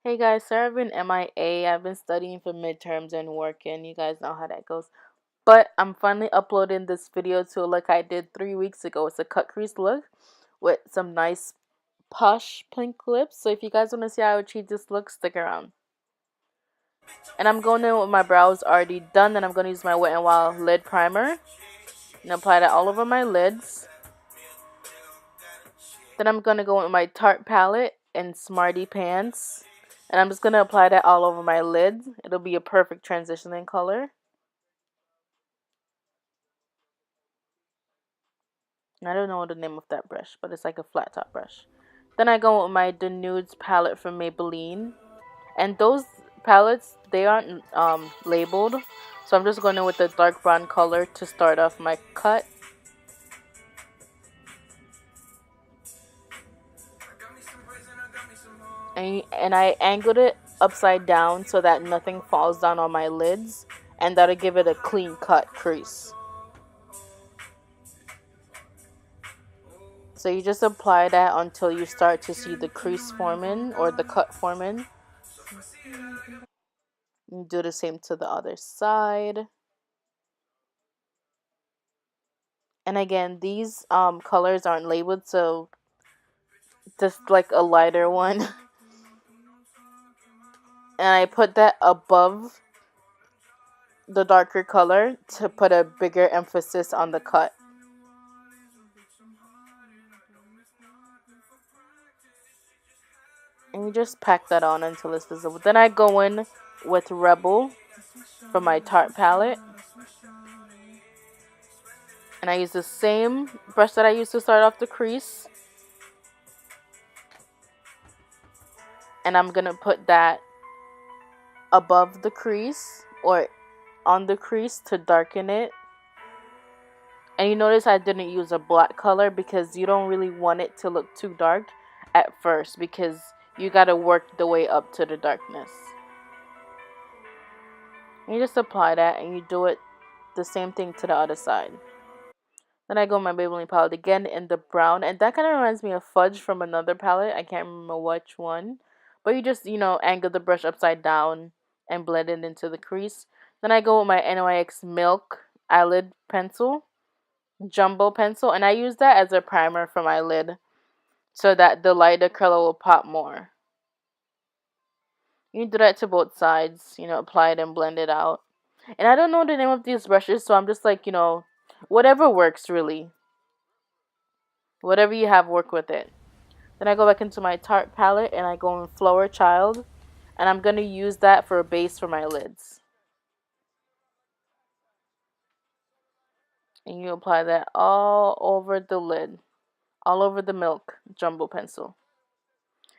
Hey guys, sorry I've been MIA. I've been studying for midterms and working. You guys know how that goes. But I'm finally uploading this video to a look I did 3 weeks ago. It's a cut crease look with some nice plush pink lips. So if you guys want to see how I achieve this look, stick around. And I'm going in with my brows already done. Then I'm going to use my Wet n Wild lid primer and apply that all over my lids. Then I'm going to go in with my Tarte palette and Smarty Pants. And I'm just going to apply that all over my lids. It'll be a perfect transitioning color. And I don't know the name of that brush, but it's like a flat top brush. Then I go with my Nudes palette from Maybelline. And those palettes, they aren't labeled. So I'm just going in with the dark brown color to start off my cut. And I angled it upside down so that nothing falls down on my lids. And that'll give it a clean cut crease. So you just apply that until you start to see the crease forming or the cut forming. You do the same to the other side. And again, these colors aren't labeled, so just like a lighter one. And I put that above the darker color to put a bigger emphasis on the cut. And you just pack that on until it's visible. Then I go in with Rebel from my Tarte palette. And I use the same brush that I used to start off the crease. And I'm going to put that above the crease or on the crease to darken it. And you notice I didn't use a black color because you don't really want it to look too dark at first because you got to work the way up to the darkness. And you just apply that and you do it the same thing to the other side. Then I go my Maybelline palette again in the brown. And that kind of reminds me of Fudge from another palette. I can't remember which one. But you just, angle the brush upside down and blend it into the crease. Then I go with my NYX Milk eyelid pencil, jumbo pencil. And I use that as a primer for my lid so that the lighter color will pop more. You do that to both sides, apply it and blend it out. And I don't know the name of these brushes, so I'm just like, whatever works really. Whatever you have, work with it. Then I go back into my Tarte palette and I go in Flower Child. And I'm going to use that for a base for my lids. And you apply that all over the lid. All over the Milk jumbo pencil.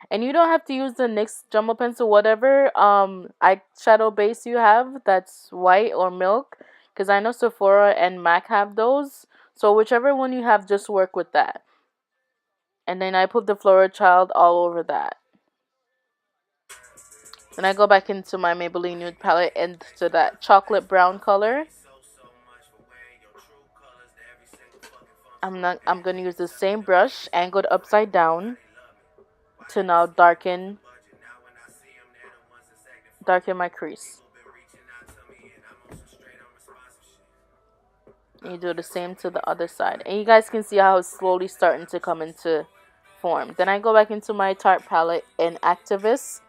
And you don't have to use the NYX jumbo pencil, whatever eyeshadow base you have that's white or milk. Because I know Sephora and MAC have those. So whichever one you have, just work with that. And then I put the Flower Child all over that. Then I go back into my Maybelline Nude palette into that chocolate brown color. I'm going to use the same brush, angled upside down, to now darken my crease. And you do the same to the other side. And you guys can see how it's slowly starting to come into form. Then I go back into my Tarte palette in Activist.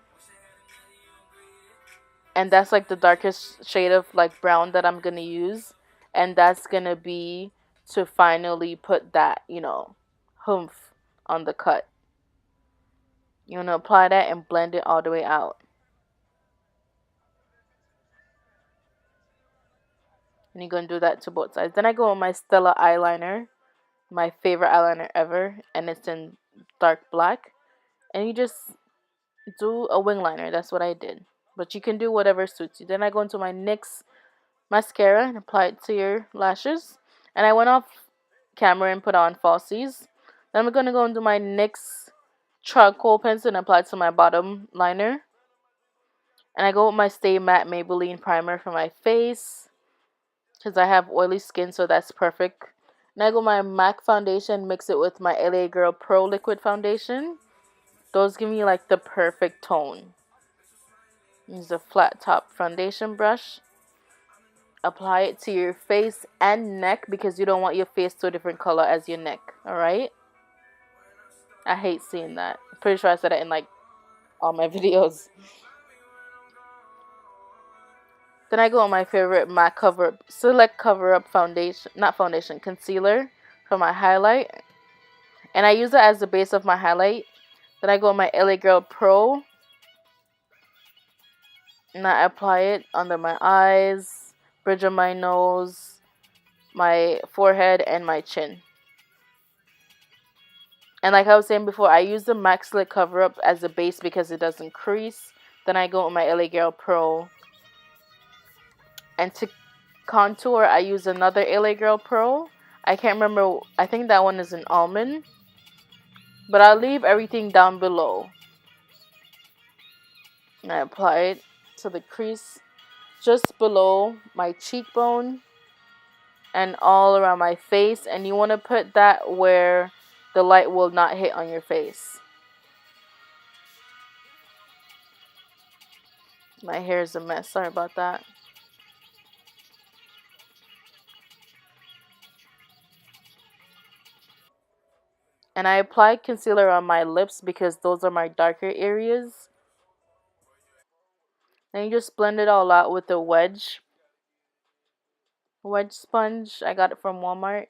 And that's like the darkest shade of like brown that I'm going to use. And that's going to be to finally put that, humph on the cut. You want to apply that and blend it all the way out. And you're going to do that to both sides. Then I go with my Stella eyeliner. My favorite eyeliner ever. And it's in dark black. And you just do a wing liner. That's what I did. But you can do whatever suits you. Then I go into my NYX mascara and apply it to your lashes. And I went off camera and put on falsies. Then I'm going to go into my NYX charcoal pencil and apply it to my bottom liner. And I go with my Stay Matte Maybelline primer for my face. Because I have oily skin, so that's perfect. And I go my MAC foundation, mix it with my LA Girl Pro Liquid Foundation. Those give me like the perfect tone. Use a flat top foundation brush. Apply it to your face and neck because you don't want your face to a different color as your neck. Alright? I hate seeing that. Pretty sure I said it in like all my videos. Then I go on my favorite MAC Select Cover Up foundation, not foundation, concealer for my highlight. And I use it as the base of my highlight. Then I go on my LA Girl Pro. And I apply it under my eyes, bridge of my nose, my forehead, and my chin. And like I was saying before, I use the MAC Select Cover Up as a base because it doesn't crease. Then I go on my LA Girl Pro. And to contour, I use another LA Girl Pro. I can't remember. I think that one is an almond. But I'll leave everything down below. And I apply it to the crease just below my cheekbone and all around my face. And you want to put that where the light will not hit on your face. My hair is a mess. Sorry about that. And I apply concealer on my lips because those are my darker areas. And you just blend it all out with a wedge sponge. I got it from Walmart.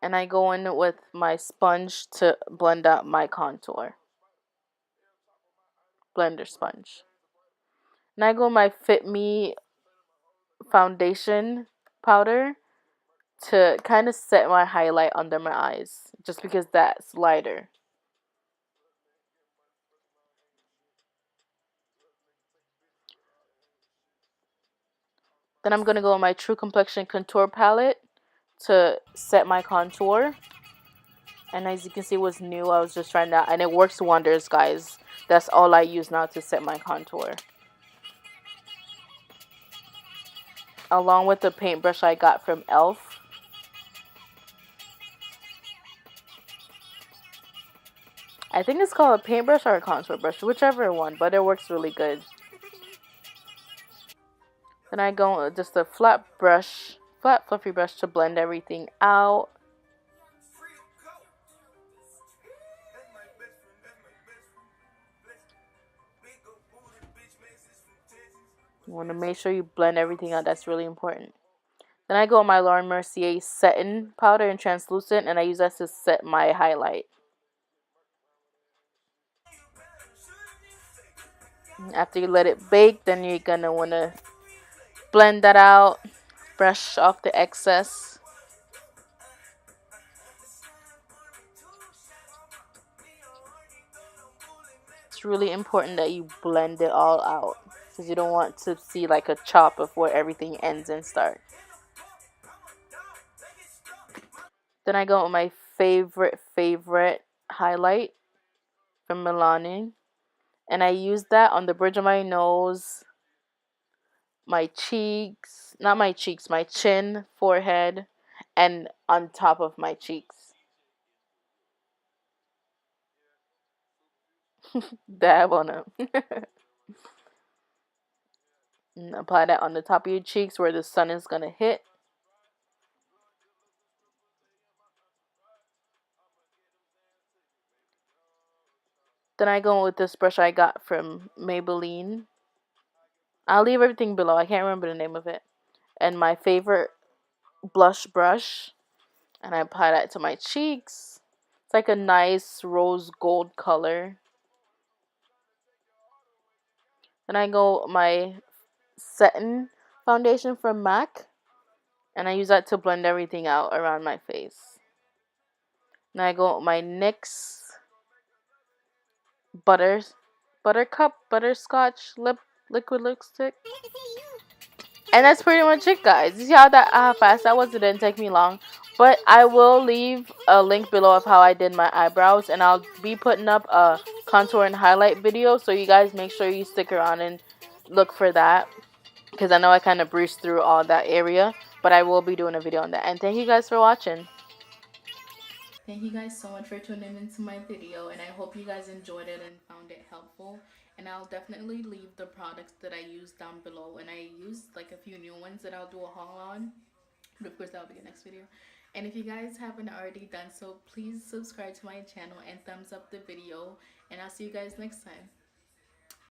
And I go in with my sponge to blend out my contour. Blender sponge. And I go my Fit Me foundation powder to kind of set my highlight under my eyes. Just because that's lighter. Then I'm going to go with my True Complexion contour palette to set my contour. And as you can see, it was new. I was just trying that. And it works wonders, guys. That's all I use now to set my contour. Along with the paintbrush I got from e.l.f. I think it's called a paintbrush or a contour brush. Whichever one. But it works really good. Then I go with just a flat fluffy brush to blend everything out. You want to make sure you blend everything out. That's really important. Then I go with my Laura Mercier setting powder in translucent, and I use that to set my highlight. After you let it bake, then you're going to want to blend that out. Brush off the excess. It's really important that you blend it all out, because you don't want to see like a chop of where everything ends and starts. Then I go with my favorite highlight from MELANI. And I use that on the bridge of my nose, my cheeks, not my cheeks, my chin, forehead, and on top of my cheeks. Dab on them. And apply that on the top of your cheeks where the sun is going to hit. Then I go with this brush I got from Maybelline. I'll leave everything below. I can't remember the name of it. And my favorite blush brush. And I apply that to my cheeks. It's like a nice rose gold color. Then I go my setting foundation from MAC. And I use that to blend everything out around my face. Then I go my NYX butterscotch liquid lipstick. And that's pretty much it, guys. You see how fast that was? It didn't take me long. But I will leave a link below of how I did my eyebrows. And I'll be putting up a contour and highlight video. So you guys make sure you stick around and look for that. Because I know I kind of breezed through all that area. But I will be doing a video on that. And thank you guys for watching. Thank you guys so much for tuning into my video, and I hope you guys enjoyed it and found it helpful. And I'll definitely leave the products that I use down below, and I used like a few new ones that I'll do a haul on, but of course that'll be the next video. And if you guys haven't already done so, please subscribe to my channel and thumbs up the video, and I'll see you guys next time.